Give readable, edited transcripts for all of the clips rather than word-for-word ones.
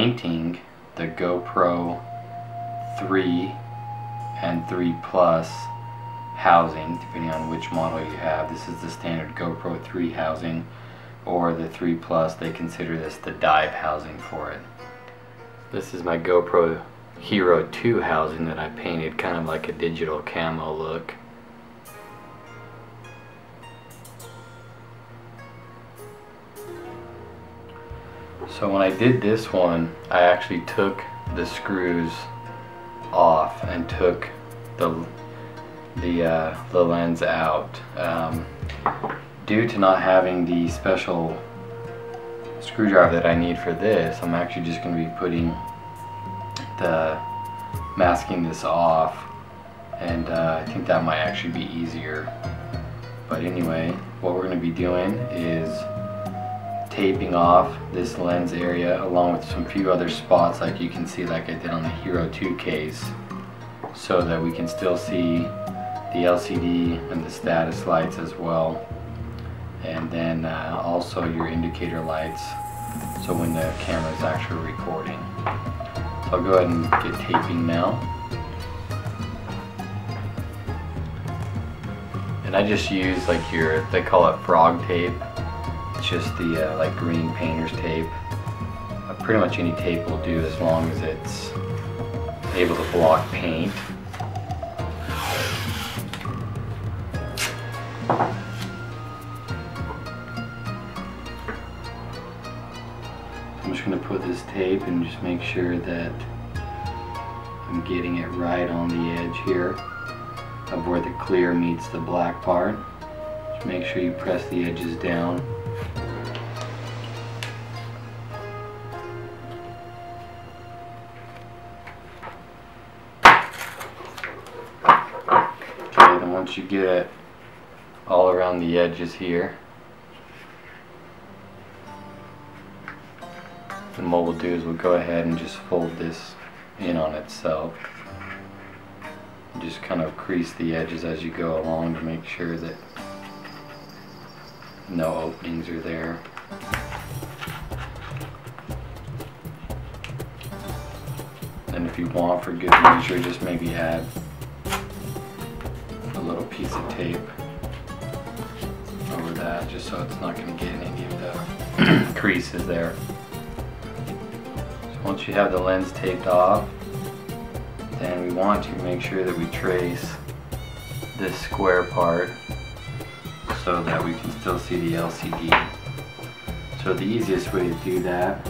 painting the GoPro 3 and 3 Plus housing, depending on which model you have. This is the standard GoPro 3 housing, or the 3 Plus, they consider this the dive housing for it. This is my GoPro Hero 2 housing that I painted kind of like a digital camo look. So when I did this one, I actually took the screws off and took the lens out. Due to not having the special screwdriver that I need for this, I'm actually just going to be masking this off, and I think that might actually be easier. But anyway, what we're going to be doing is taping off this lens area along with some few other spots, like you can see, like I did on the Hero 2 case, so that we can still see the LCD and the status lights as well, and then also your indicator lights, so when the camera is actually recording. So I'll go ahead and get taping now. And I just use like they call it frog tape. It's just the like green painter's tape. Pretty much any tape will do as long as it's able to block paint. I'm just going to put this tape and just make sure that I'm getting it right on the edge here of where the clear meets the black part. Just make sure you press the edges down. Okay, then once you get it all around the edges here, then what we'll do is we'll go ahead and just fold this in on itself. Just kind of crease the edges as you go along to make sure that no openings are there. And if you want, for good measure, just maybe add a little piece of tape over that, just so it's not going to get any of the creases there. So once you have the lens taped off, then we want to make sure that we trace this square part so that we can still see the LCD. So the easiest way to do that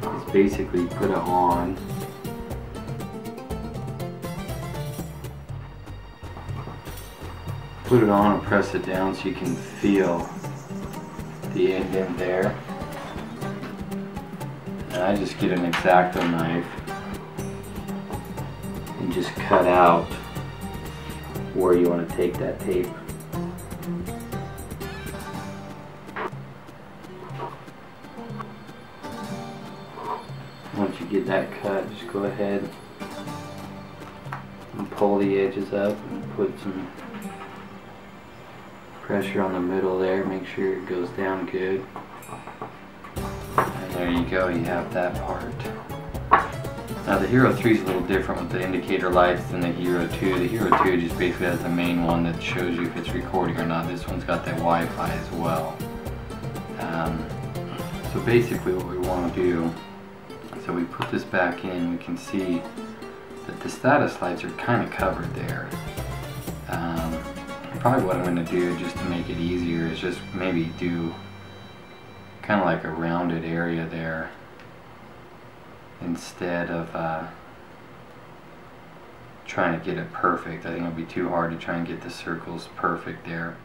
is basically put it on. Put it on and press it down so you can feel the end in there. And I just get an X-Acto knife and just cut out where you want to take that tape. Once you get that cut, just go ahead and pull the edges up and put some pressure on the middle there. Make sure it goes down good. And there you go, you have that part. Now the Hero 3 is a little different with the indicator lights than the Hero 2. The Hero 2 just basically has the main one that shows you if it's recording or not. This one's got that Wi-Fi as well. So basically what we want to do, so we put this back in, we can see that the status lights are kind of covered there. Probably what I'm going to do, just to make it easier, is just maybe do kind of like a rounded area there instead of trying to get it perfect. I think it'll be too hard to try and get the circles perfect there.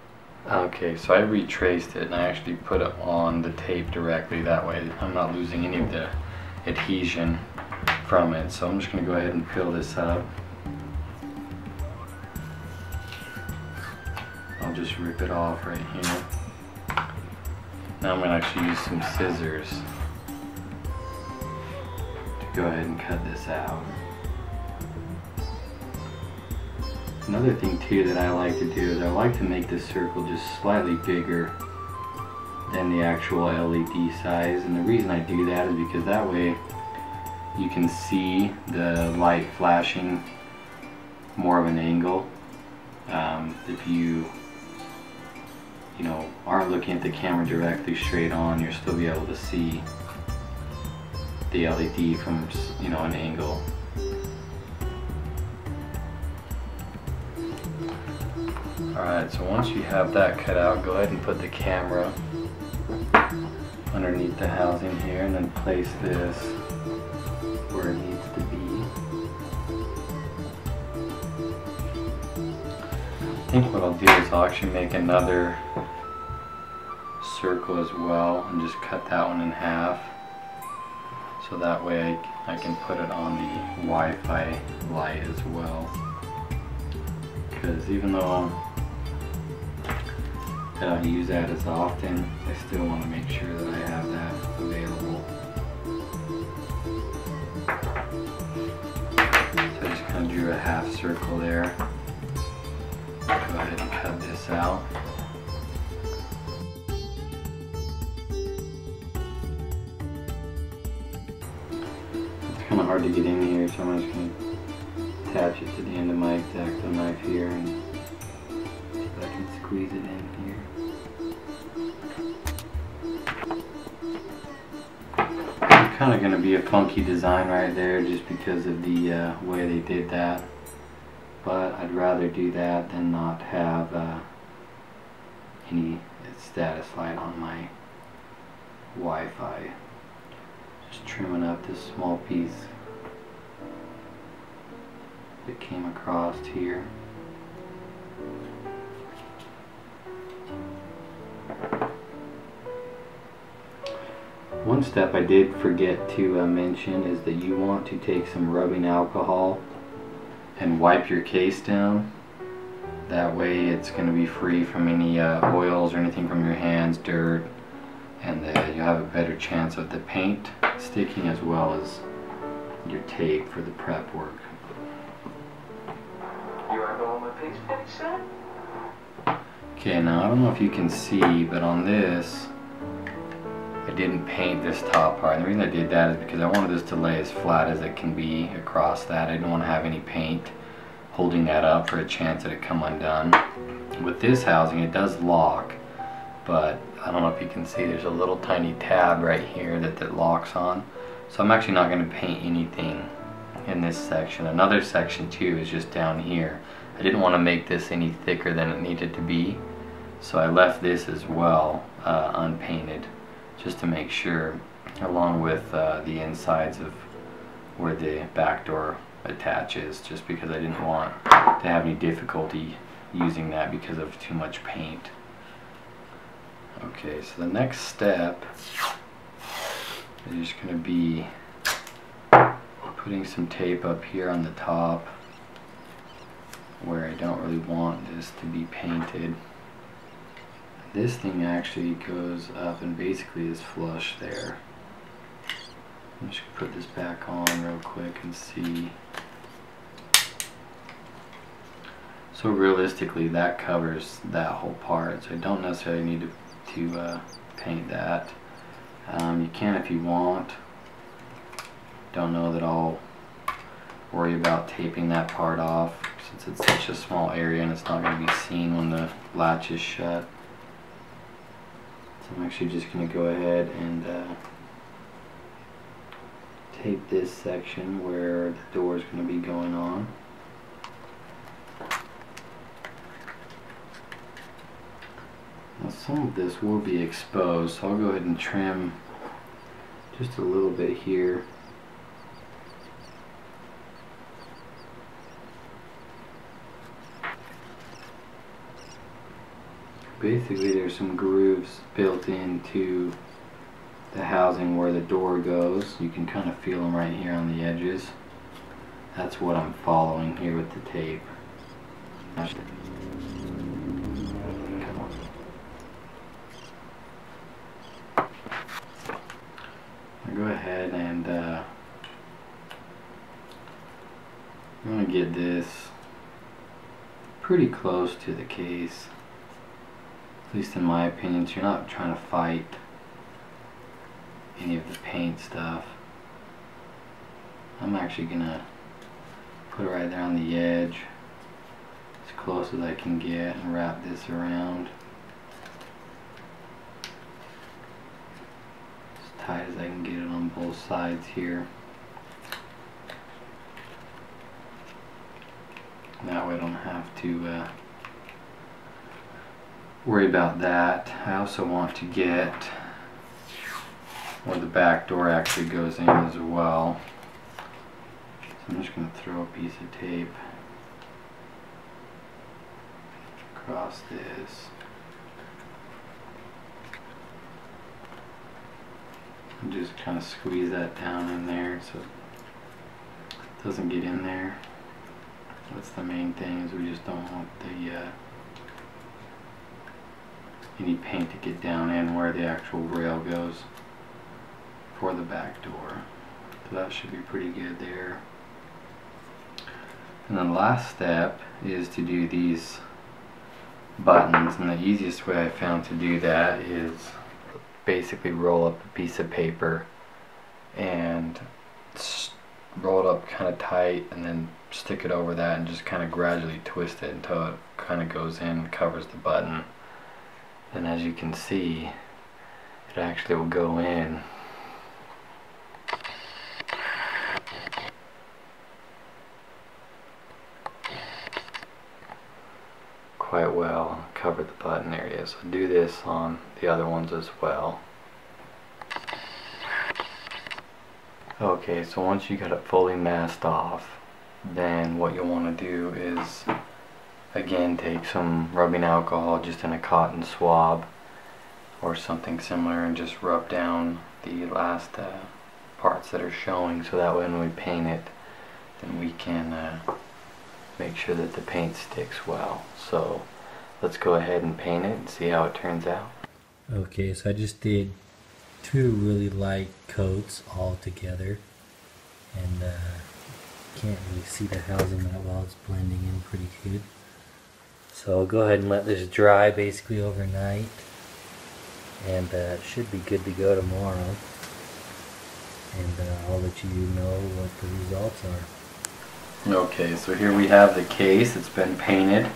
Okay, so I retraced it and I actually put it on the tape directly, that way I'm not losing any of the adhesion from it. So I'm just going to go ahead and fill this up. I'll just rip it off right here. Now I'm going to actually use some scissors to go ahead and cut this out. Another thing too that I like to do is I like to make this circle just slightly bigger than the actual LED size, and the reason I do that is because that way you can see the light flashing more of an angle. If you aren't looking at the camera directly straight on, you'll still be able to see the LED from an angle. Alright, so once you have that cut out, go ahead and put the camera underneath the housing here, and then place this where it needs to be. I think what I'll do is I'll actually make another circle as well and just cut that one in half, so that way I can put it on the Wi-Fi light as well, because even though I don't use that as often, I still want to make sure that I have that available. So I just kind of drew a half circle there. Go ahead and cut this out. It's kind of hard to get in here, so I'm just going to attach it to the end of my X-Acto knife here and see if I can squeeze it in here. It's kind of going to be a funky design right there just because of the way they did that. But I'd rather do that than not have any status light on my Wi-Fi. Just trimming up this small piece that came across here. One step I did forget to mention is that you want to take some rubbing alcohol and wipe your case down. That way it's going to be free from any oils or anything from your hands, dirt, and you'll have a better chance of the paint sticking as well as your tape for the prep work. You are going with page 57? Okay, now I don't know if you can see, but on this I didn't paint this top part. And the reason I did that is because I wanted this to lay as flat as it can be across that. I didn't want to have any paint holding that up for a chance that it come undone. With this housing, it does lock, but I don't know if you can see, there's a little tiny tab right here that locks on. So I'm actually not going to paint anything in this section. Another section too is just down here. I didn't want to make this any thicker than it needed to be, so I left this as well unpainted, just to make sure, along with the insides of where the back door attaches, just because I didn't want to have any difficulty using that because of too much paint. Okay, so the next step is just going to be putting some tape up here on the top where I don't really want this to be painted. This thing actually goes up and basically is flush there. I'm just going to put this back on real quick and see. So realistically that covers that whole part, so I don't necessarily need to paint that. You can if you want. Don't know that I'll worry about taping that part off since it's such a small area and it's not going to be seen when the latch is shut. So I'm actually just going to go ahead and tape this section where the door is going to be going on. Now some of this will be exposed, so I'll go ahead and trim just a little bit here. Basically there's some grooves built into the housing where the door goes. You can kind of feel them right here on the edges. That's what I'm following here with the tape. I'll go ahead and I'm going to get this pretty close to the case. At least in my opinion, so you're not trying to fight any of the paint stuff. I'm actually gonna put it right there on the edge, as close as I can get, and wrap this around as tight as I can get it on both sides here. And that way I don't have to worry about that. I also want to get where the back door actually goes in as well. So I'm just going to throw a piece of tape across this. And just kind of squeeze that down in there so it doesn't get in there. That's the main thing, is we just don't want the any paint to get down in where the actual rail goes for the back door. So that should be pretty good there. And then the last step is to do these buttons, and the easiest way I found to do that is basically roll up a piece of paper and roll it up kind of tight, and then stick it over that and just kind of gradually twist it until it kind of goes in and covers the button. And as you can see, it actually will go in quite well, cover the button area. So do this on the other ones as well. Okay, so once you got it fully masked off, then what you'll want to do is again take some rubbing alcohol just in a cotton swab or something similar and just rub down the last parts that are showing, so that when we paint it, then we can make sure that the paint sticks well. So let's go ahead and paint it and see how it turns out. Okay, so I just did 2 really light coats all together, and can't really see the housing that well. It's blending in pretty good. So I'll go ahead and let this dry basically overnight, and it should be good to go tomorrow, and I'll let you know what the results are. Okay, so here we have the case. It's been painted,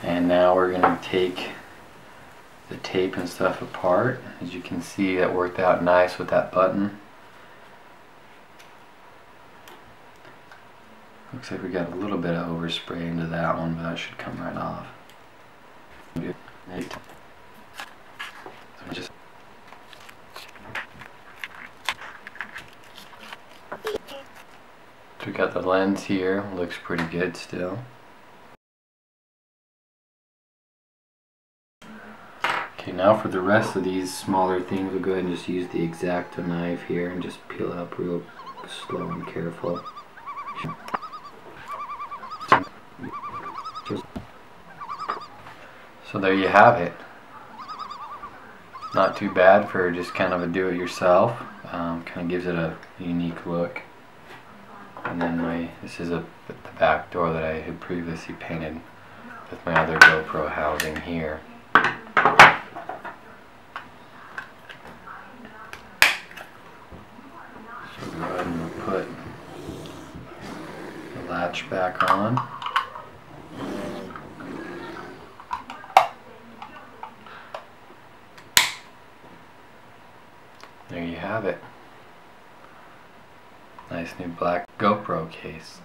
and now we're going to take the tape and stuff apart. As you can see, that worked out nice with that button. Looks like we got a little bit of overspray into that one, but that should come right off. So we got the lens here, looks pretty good still. Okay, now for the rest of these smaller things, we'll go ahead and just use the X-Acto knife here and just peel it up real slow and careful. So there you have it. Not too bad for just kind of a do-it-yourself. Kind of gives it a unique look. And then this is the back door that I had previously painted with my other GoPro housing here. So go ahead and put the latch back on. There you have it. Nice new black GoPro case.